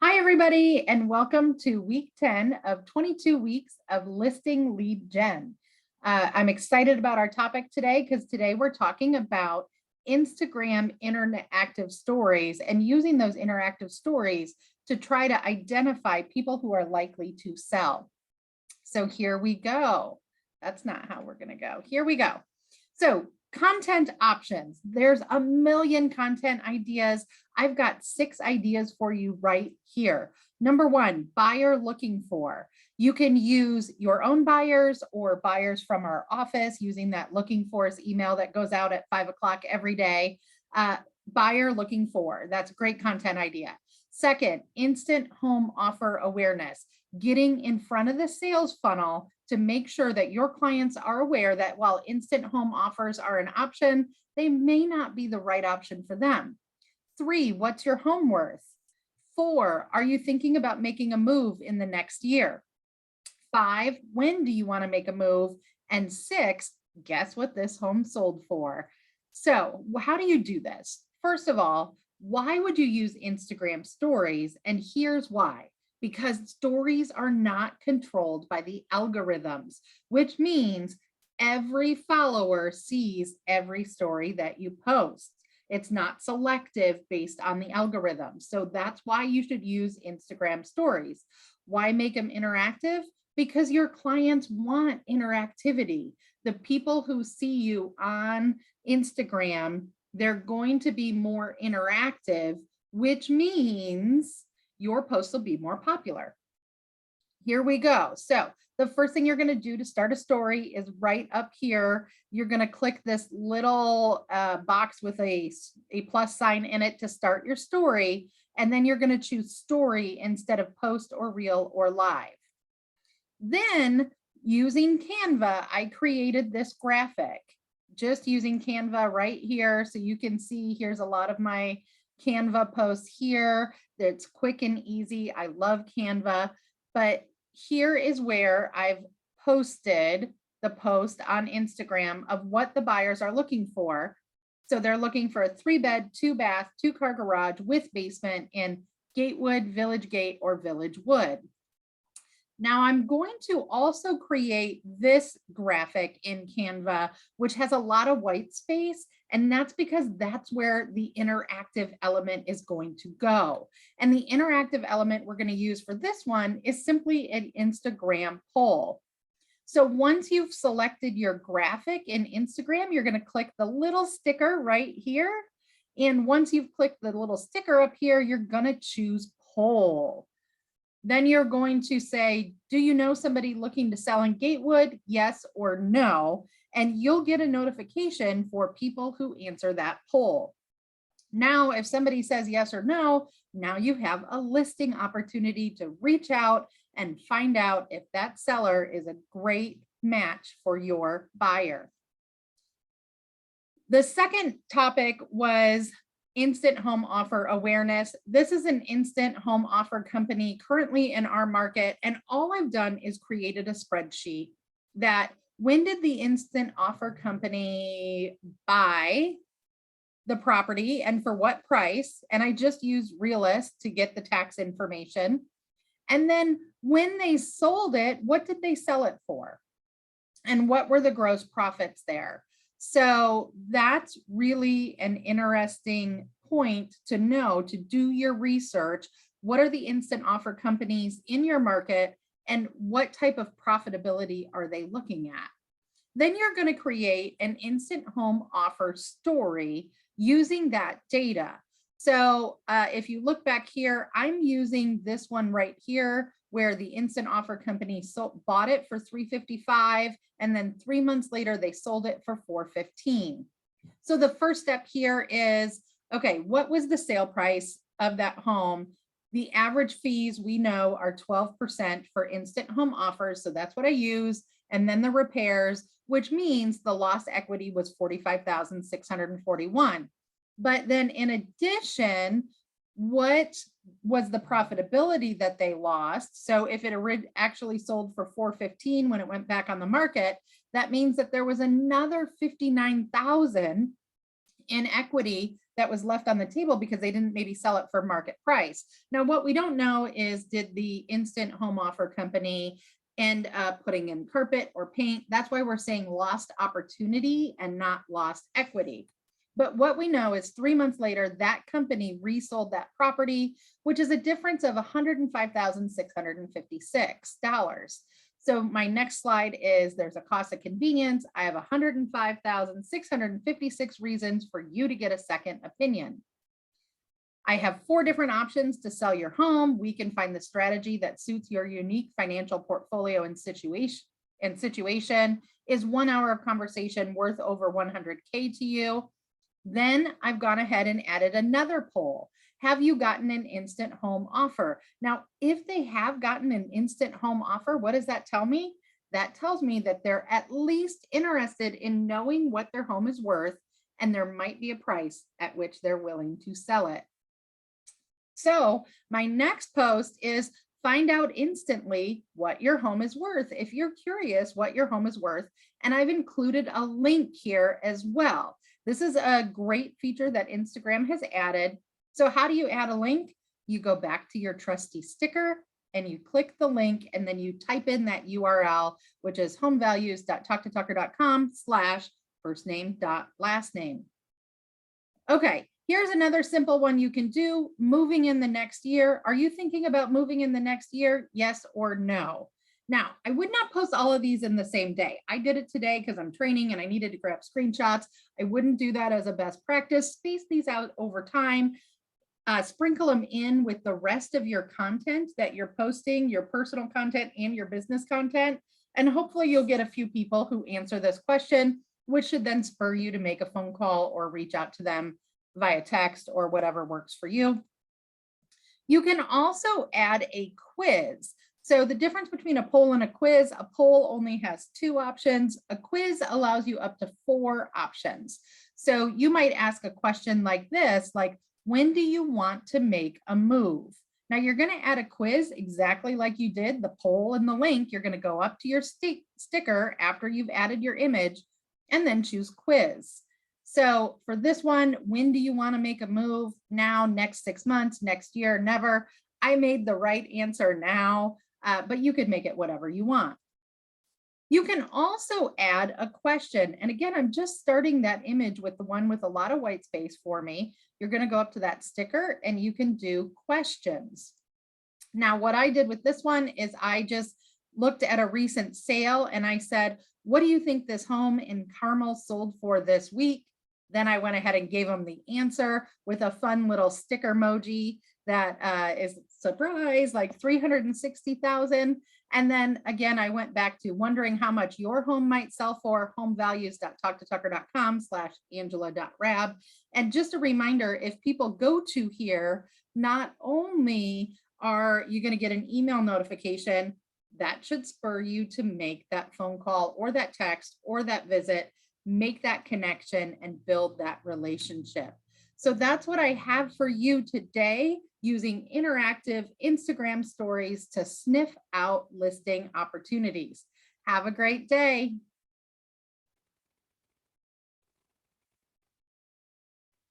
Hi, everybody, and welcome to week 10 of 22 weeks of listing lead gen. I'm excited about our topic today because today we're talking about Instagram interactive stories and using those interactive stories to try to identify people who are likely to sell. So here we go. That's not how we're going to go. Here we go. So content options. There's a million content ideas. I've got 6 ideas for you right here. Number 1, buyer looking for. You can use your own buyers or buyers from our office using that looking for email that goes out at 5 o'clock every day. Buyer looking for. That's a great content idea. Second, instant home offer awareness. Getting in front of the sales funnel to make sure that your clients are aware that while instant home offers are an option, they may not be the right option for them. 3, what's your home worth? 4, are you thinking about making a move in the next year? 5, when do you want to make a move? And 6, guess what this home sold for? So how do you do this? First of all, why would you use Instagram stories? And here's why. Because stories are not controlled by the algorithms, which means every follower sees every story that you post. It's not selective based on the algorithm. So that's why you should use Instagram stories. Why make them interactive? Because your clients want interactivity. The people who see you on Instagram, they're going to be more interactive, which means your posts will be more popular. Here we go. So the first thing you're going to do to start a story is right up here. You're going to click this little box with a plus sign in it to start your story. And then you're going to choose story instead of post or reel or live. Then using Canva, I created this graphic just using Canva right here. So you can see here's a lot of my Canva posts here. It's quick and easy. I love Canva, but here is where I've posted the post on Instagram of what the buyers are looking for. So they're looking for a 3-bed, 2-bath, 2-car garage with basement in Gatewood, Village Gate, or Village Wood. Now I'm going to also create this graphic in Canva, which has a lot of white space, and that's because that's where the interactive element is going to go. And the interactive element we're going to use for this one is simply an Instagram poll. So once you've selected your graphic in Instagram, you're going to click the little sticker right here. And once you've clicked the little sticker up here, you're going to choose poll. Then you're going to say, do you know somebody looking to sell in Gatewood? Yes or no. And you'll get a notification for people who answer that poll. Now, if somebody says yes or no, now you have a listing opportunity to reach out and find out if that seller is a great match for your buyer. The second topic was instant home offer awareness. This is an instant home offer company currently in our market. And all I've done is created a spreadsheet that when did the instant offer company buy the property and for what price? And I just used Realist to get the tax information. And then when they sold it, what did they sell it for? And what were the gross profits there? So that's really an interesting point to know, to do your research. What are the instant offer companies in your market and what type of profitability are they looking at? Then you're going to create an instant home offer story using that data. So if you look back here, I'm using this one right here where the instant offer company bought it for $355, and then 3 months later they sold it for $415. So the first step here is, okay, what was the sale price of that home? The average fees we know are 12% for instant home offers, so that's what I use, and then the repairs, which means the lost equity was $45,641. But then in addition, what was the profitability that they lost? So if it actually sold for $415 when it went back on the market, that means that there was another $59,000 in equity that was left on the table because they didn't maybe sell it for market price. Now, what we don't know is, did the instant home offer company end up putting in carpet or paint? That's why we're saying lost opportunity and not lost equity. But what we know is 3 months later, that company resold that property, which is a difference of $105,656. So my next slide is, there's a cost of convenience. I have 105,656 reasons for you to get a second opinion. I have 4 different options to sell your home. We can find the strategy that suits your unique financial portfolio and situation. Is 1 hour of conversation worth over 100K to you? Then I've gone ahead and added another poll. Have you gotten an instant home offer? Now, if they have gotten an instant home offer, what does that tell me? That tells me that they're at least interested in knowing what their home is worth, and there might be a price at which they're willing to sell it. So my next post is, find out instantly what your home is worth if you're curious what your home is worth. And I've included a link here as well. This is a great feature that Instagram has added. So how do you add a link? You go back to your trusty sticker and you click the link, and then you type in that URL, which is homevalues.talktotucker.com/firstname.lastname. Okay, here's another simple one you can do. Moving in the next year. Are you thinking about moving in the next year? Yes or no? Now, I would not post all of these in the same day. I did it today because I'm training and I needed to grab screenshots. I wouldn't do that as a best practice. Space these out over time. Sprinkle them in with the rest of your content that you're posting, your personal content and your business content. And hopefully you'll get a few people who answer this question, which should then spur you to make a phone call or reach out to them via text or whatever works for you. You can also add a quiz. So the difference between a poll and a quiz, a poll only has 2 options. A quiz allows you up to 4 options. So you might ask a question like this, like, when do you want to make a move? Now you're going to add a quiz exactly like you did the poll and the link. You're going to go up to your sticker after you've added your image and then choose quiz. So for this one, when do you want to make a move? Now, next 6 months, next year, never. I made the right answer now, but you could make it whatever you want. You can also add a question. And again, I'm just starting that image with the one with a lot of white space for me. You're going to go up to that sticker and you can do questions. Now, what I did with this one is I just looked at a recent sale and I said, what do you think this home in Carmel sold for this week? Then I went ahead and gave them the answer with a fun little sticker emoji that is surprise, like 360,000. And then again, I went back to wondering how much your home might sell for, homevalues.talktotucker.com/angela.rab. And just a reminder, if people go to here, not only are you going to get an email notification, that should spur you to make that phone call or that text or that visit, make that connection and build that relationship. So that's what I have for you today, using interactive Instagram stories to sniff out listing opportunities. Have a great day.